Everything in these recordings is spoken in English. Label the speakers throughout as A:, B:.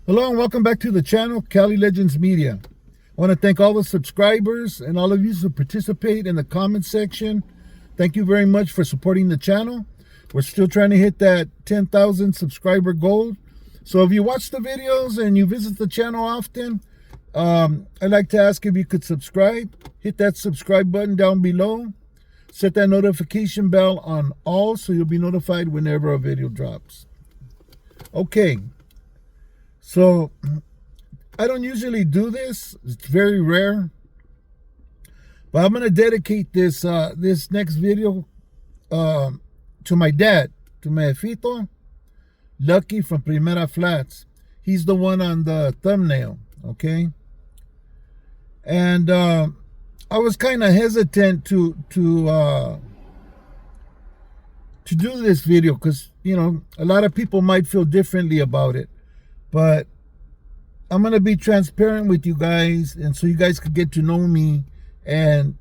A: Hello and welcome back to the channel, Cali Legends Media. I want to thank all the subscribers and all of you who participate in the comment section. Thank you very much for supporting the channel. We're still trying to hit that 10,000 subscriber goal. So if you watch the videos and you visit the channel often, I'd like to ask if you could subscribe. Hit that subscribe button down below. Set that notification bell on all so you'll be notified whenever a video drops. Okay. So, I don't usually do this. It's very rare. But I'm going to dedicate this this next video to my dad, to my jefito, Lucky from Primera Flats. He's the one on the thumbnail, okay? And I was kind of hesitant to do this video because, you know, a lot of people might feel differently about it. But I'm going to be transparent with you guys, and so you guys could get to know me and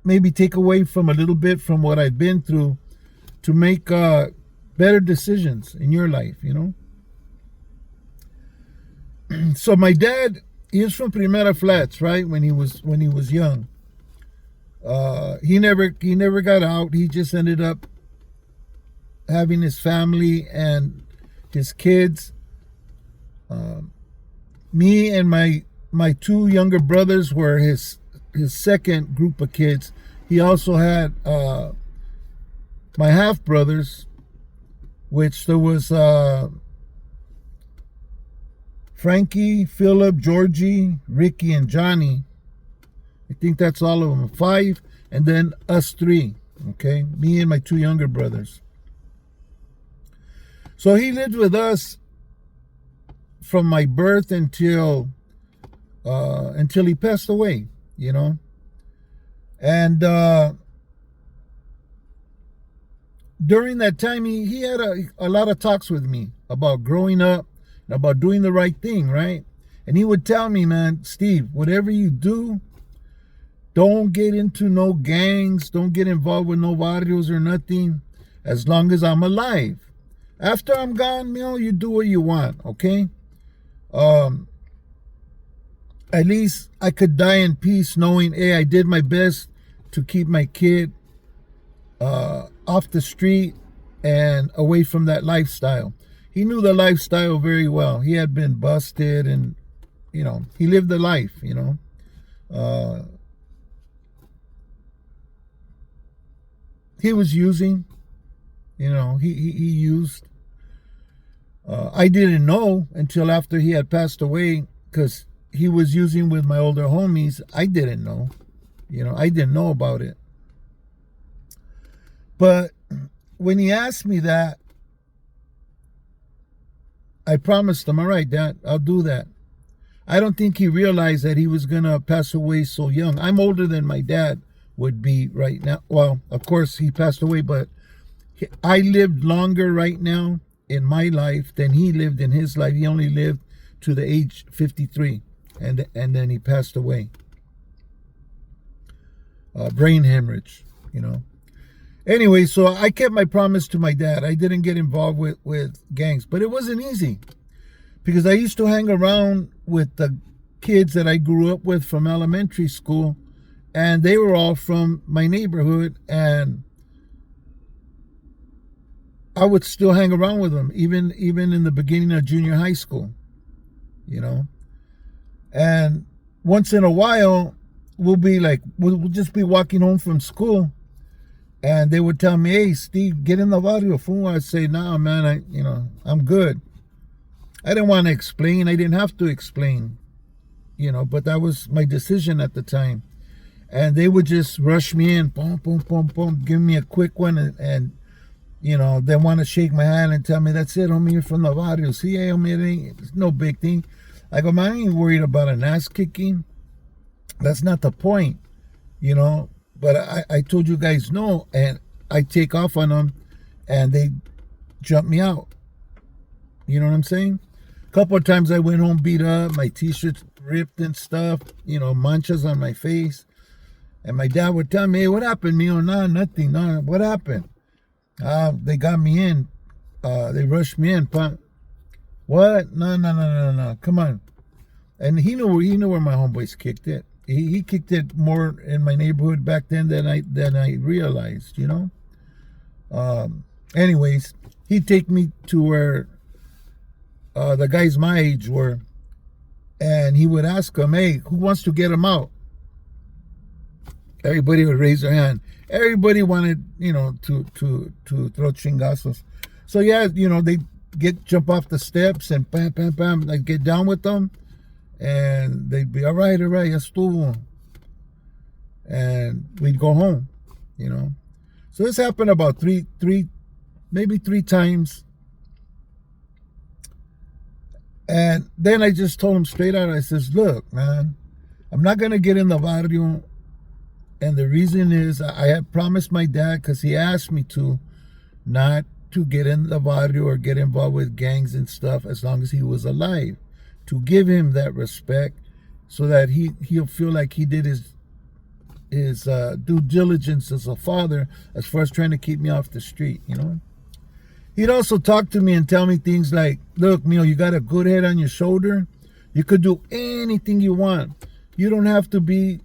A: maybe take away from a little bit from what I've been through to make better decisions in your life, you know. So my dad, he is from Primera Flats, right? When he was young, he never got out. He just ended up having his family and his kids. Me and my two younger brothers were his second group of kids. He also had my half brothers, which there was Frankie, Philip, Georgie, Ricky, and Johnny. I think that's all of them, 5, and then us 3. Okay, me and my 2 younger brothers. So he lived with us from my birth until he passed away, you know. And during that time, he had a lot of talks with me about growing up and about doing the right thing, right? And he would tell me, man, Steve, whatever you do, don't get into no gangs, don't get involved with no barrios or nothing, as long as I'm alive. After I'm gone, you know, you do what you want, okay? At least I could die in peace knowing, hey, I did my best to keep my kid off the street and away from that lifestyle. He knew the lifestyle very well. He had been busted and, you know, he lived the life, you know. He was using, you know, he used. I didn't know until after he had passed away, because he was using with my older homies. I didn't know, you know, I didn't know about it. But when he asked me that, I promised him, all right, Dad, I'll do that. I don't think he realized that he was going to pass away so young. I'm older than my dad would be right now. Well, of course, he passed away, but I lived longer right now in my life than he lived in his life. He only lived to the age 53, and then he passed away. Brain hemorrhage, you know. Anyway, so I kept my promise to my dad. I didn't get involved with gangs, but it wasn't easy, because I used to hang around with the kids that I grew up with from elementary school, and they were all from my neighborhood, and I would still hang around with them, even in the beginning of junior high school, you know. And once in a while, we'll just be walking home from school, and they would tell me, hey, Steve, get in the barrio, fool. I'd say, nah, man, I'm good. I didn't want to explain. I didn't have to explain, you know, but that was my decision at the time. And they would just rush me in, boom, boom, boom, boom, give me a quick one, and you know, they want to shake my hand and tell me, that's it, homie, you're from the barrio. See, hey, homie, it's no big thing. I go, man, I ain't worried about an ass kicking. That's not the point, you know. But I told you guys no, and I take off on them, and they jump me out. You know what I'm saying? A couple of times I went home beat up, my t-shirts ripped and stuff, you know, manchas on my face. And my dad would tell me, hey, what happened, Mio? Nah, nothing. Nah, what happened? They got me in. They rushed me in. What? No, no, no, no, no. Come on. And he knew where my homeboys kicked it. He kicked it more in my neighborhood back then than I realized, you know. Anyways, he'd take me to where the guys my age were, and he would ask them, "Hey, who wants to get him out?" Everybody would raise their hand. Everybody wanted, to throw chingazos. So yeah, they jump off the steps and bam, bam, bam, like get down with them, and they'd be all right, estuvo, and we'd go home, So this happened about maybe three times, and then I just told him straight out. I says, "Look, man, I'm not gonna get in the barrio." And the reason is I had promised my dad, because he asked me to, not to get in the barrio or get involved with gangs and stuff as long as he was alive, to give him that respect so that he'll feel like he did his due diligence as a father as far as trying to keep me off the street, He'd also talk to me and tell me things like, "Look, Mio, you got a good head on your shoulder. You could do anything you want. You don't have to be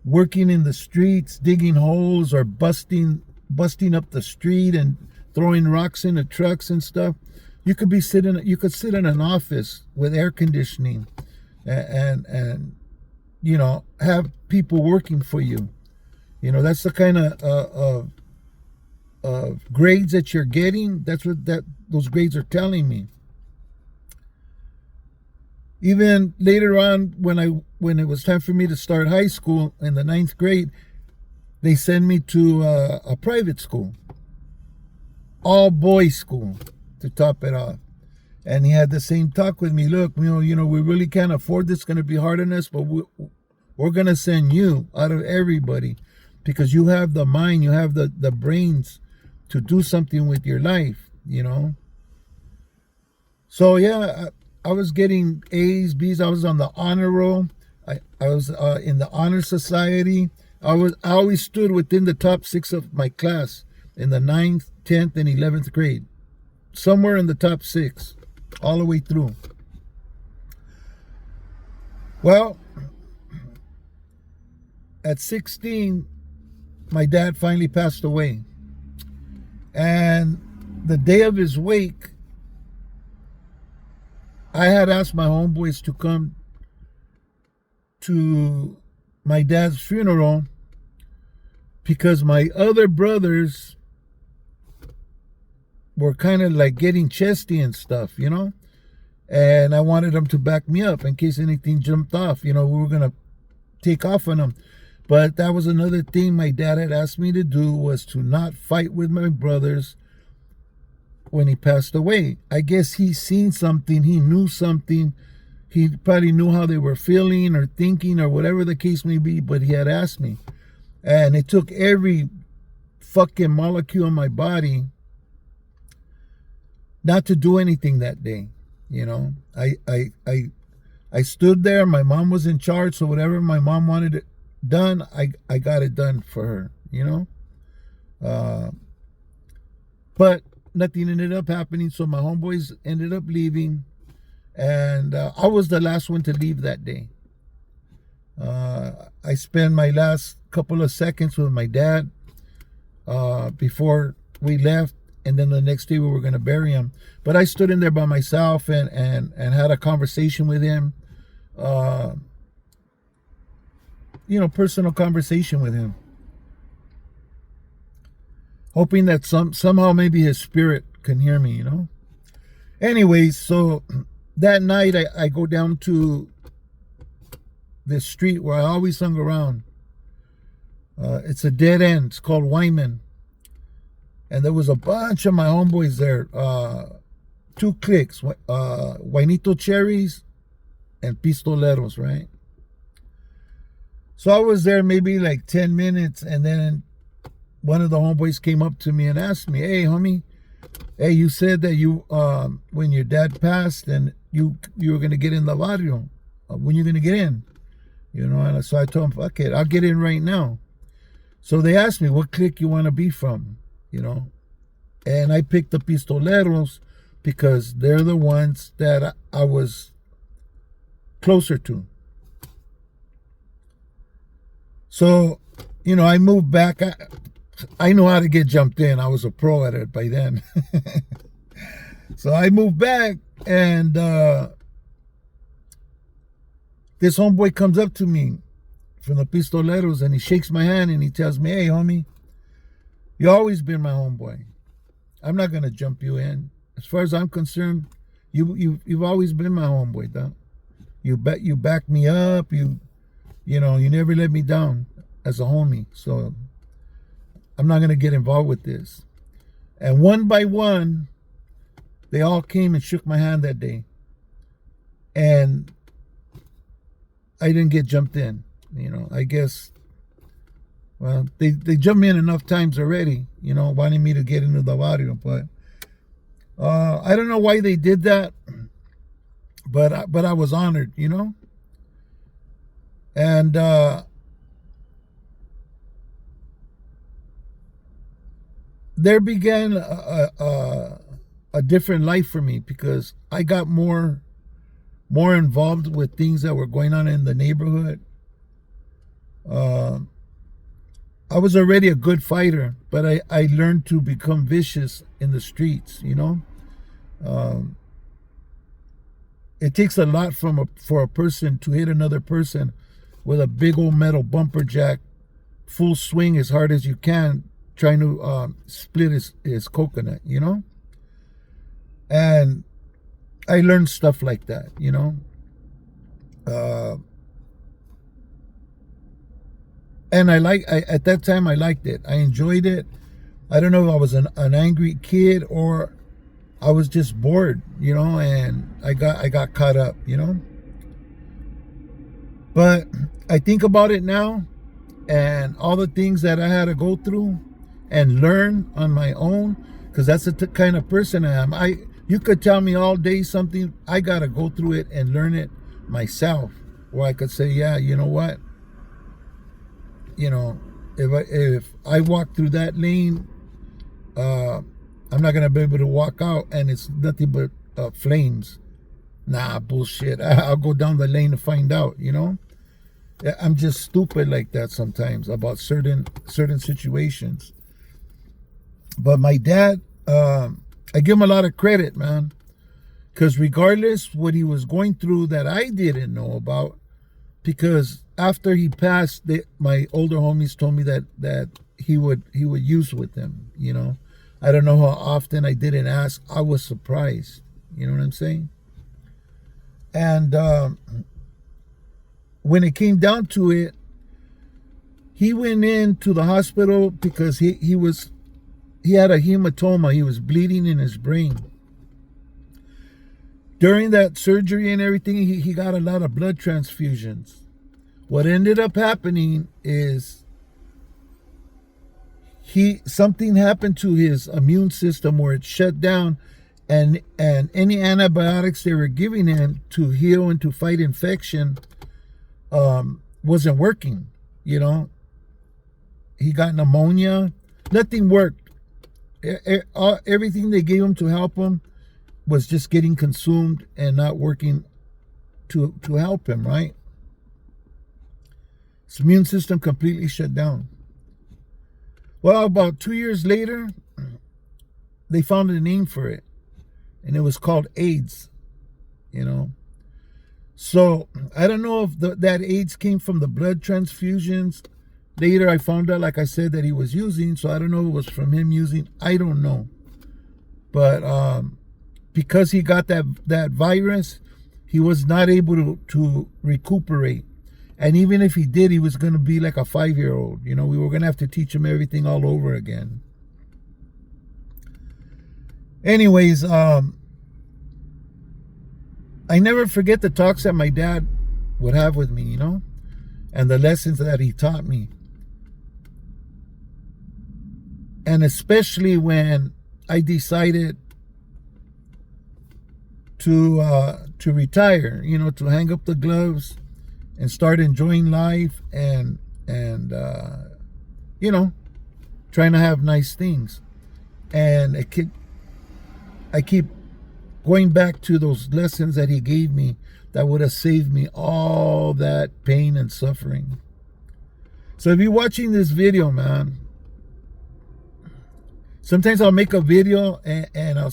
A: working in the streets, digging holes, or busting up the street and throwing rocks into trucks and stuff. You could sit in an office with air conditioning and have people working for you. That's the kind of grades that you're getting. That's what those grades are telling me." Even later on, when it was time for me to start high school in the 9th grade, they sent me to a private school, all boys school, to top it off. And he had the same talk with me. "Look, we really can't afford this. It's going to be hard on us, but we're going to send you out of everybody because you have the mind, you have the brains to do something with your life, So yeah, I was getting A's, B's. I was on the honor roll. I was in the honor society. I always stood within the top 6 of my class in the 9th, 10th, and 11th grade. Somewhere in the top 6, all the way through. Well, at 16, my dad finally passed away. And the day of his wake, I had asked my homeboys to come to my dad's funeral because my other brothers were kind of like getting chesty and stuff, and I wanted them to back me up in case anything jumped off. We were going to take off on them. But that was another thing my dad had asked me to do, was to not fight with my brothers when he passed away. I guess he seen something, he knew something, he probably knew how they were feeling or thinking or whatever the case may be, but he had asked me. And it took every fucking molecule in my body not to do anything that day. I stood there. My mom was in charge, so whatever my mom wanted it done, I got it done for her, but nothing ended up happening. So my homeboys ended up leaving, and I was the last one to leave that day. I spent my last couple of seconds with my dad before we left, and then the next day we were going to bury him. But I stood in there by myself and had a conversation with him, personal conversation with him, hoping that somehow maybe his spirit can hear me, Anyways, so that night I go down to this street where I always hung around. It's a dead end. It's called Wyman. And there was a bunch of my homeboys there. 2 cliques, Juanito Cherries and Pistoleros, right? So I was there maybe like 10 minutes, and then one of the homeboys came up to me and asked me, "Hey, homie, hey, you said that you, when your dad passed, and you were going to get in the barrio. When you going to get in?" And so I told him, "Fuck it, I'll get in right now." So they asked me, "What clique you want to be from?" And I picked the Pistoleros because they're the ones that I was closer to. So, I moved back. I know how to get jumped in. I was a pro at it by then. So I moved back, and this homeboy comes up to me from the Pistoleros, and he shakes my hand, and he tells me, "Hey, homie, you always been my homeboy. I'm not gonna jump you in. As far as I'm concerned, you've always been my homeboy, dog. You back me up. You never let me down as a homie. So I'm not gonna get involved with this." And one by one, they all came and shook my hand that day, and I didn't get jumped in. I guess, well, they jumped me in enough times already, wanting me to get into the barrio. But I don't know why they did that, but I was honored, and there began a different life for me, because I got more involved with things that were going on in the neighborhood. I was already a good fighter, but I learned to become vicious in the streets. It takes a lot for a person to hit another person with a big old metal bumper jack, full swing as hard as you can, trying to split his coconut, And I learned stuff like that, And at that time, I liked it. I enjoyed it. I don't know if I was an angry kid or I was just bored, and I got caught up, But I think about it now, and all the things that I had to go through and learn on my own, because that's the kind of person I am. You could tell me all day something, I got to go through it and learn it myself. Or I could say, yeah, you know what? If I walk through that lane, I'm not going to be able to walk out, and it's nothing but flames. Nah, bullshit. I'll go down the lane to find out, I'm just stupid like that sometimes about certain situations. But my dad, I give him a lot of credit, man, because regardless what he was going through that I didn't know about, because after he passed, my older homies told me that he would use with them, I don't know how often. I didn't ask. I was surprised. You know what I'm saying? And when it came down to it, he went into the hospital because he had a hematoma. He was bleeding in his brain. During that surgery and everything, he got a lot of blood transfusions. What ended up happening is something happened to his immune system where it shut down, and any antibiotics they were giving him to heal and to fight infection wasn't working. He got pneumonia. Nothing worked. Everything they gave him to help him was just getting consumed and not working to help him, right? His immune system completely shut down. Well, about 2 years later, they found a name for it, and it was called AIDS, So I don't know if that AIDS came from the blood transfusions. Later, I found out, like I said, that he was using, so I don't know if it was from him using. I don't know. But because he got that virus, he was not able to recuperate. And even if he did, he was going to be like a 5-year-old. We were going to have to teach him everything all over again. Anyways, I never forget the talks that my dad would have with me, and the lessons that he taught me. And especially when I decided to retire, to hang up the gloves and start enjoying life and trying to have nice things. And I keep going back to those lessons that he gave me that would have saved me all that pain and suffering. So if you're watching this video, man, sometimes I'll make a video and I'll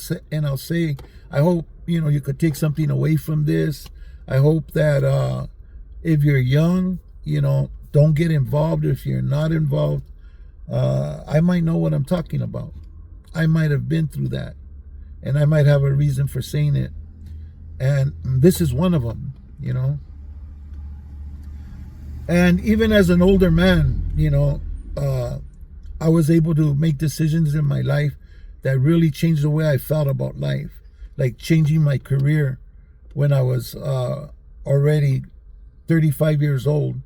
A: say, I hope, you know, you could take something away from this. I hope that if you're young, you know, don't get involved. If you're not involved, I might know what I'm talking about. I might have been through that, and I might have a reason for saying it. And this is one of them, you know. And even as an older man, you know, I was able to make decisions in my life that really changed the way I felt about life. Like changing my career when I was already 35 years old,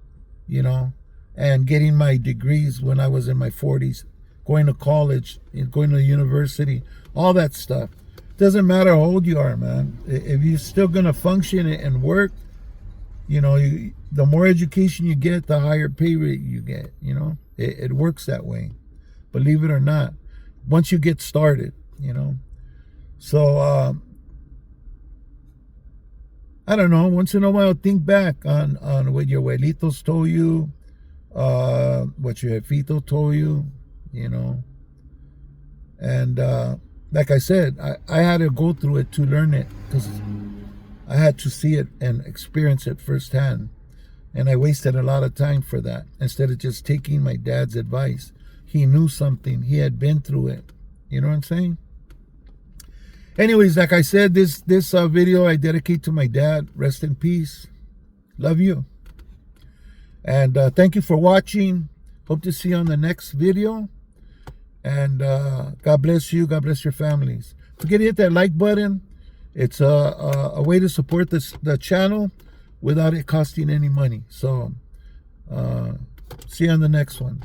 A: you know, and getting my degrees when I was in my 40s, going to college, going to university, all that stuff. Doesn't matter how old you are, man. If you're still going to function and work, you know, the more education you get, the higher pay rate you get, you know. It works that way, believe it or not, once you get started, you know. So, I don't know, once in a while, think back on what your abuelitos told you, what your jefito told you, you know. And like I said, I had to go through it to learn it, because I had to see it and experience it firsthand. And I wasted a lot of time for that, instead of just taking my dad's advice. He knew something. He had been through it. You know what I'm saying? Anyways, like I said, this video I dedicate to my dad. Rest in peace. Love you. And thank you for watching. Hope to see you on the next video. And God bless you. God bless your families. Don't forget to hit that like button. It's a way to support the channel without it costing any money. So see you on the next one.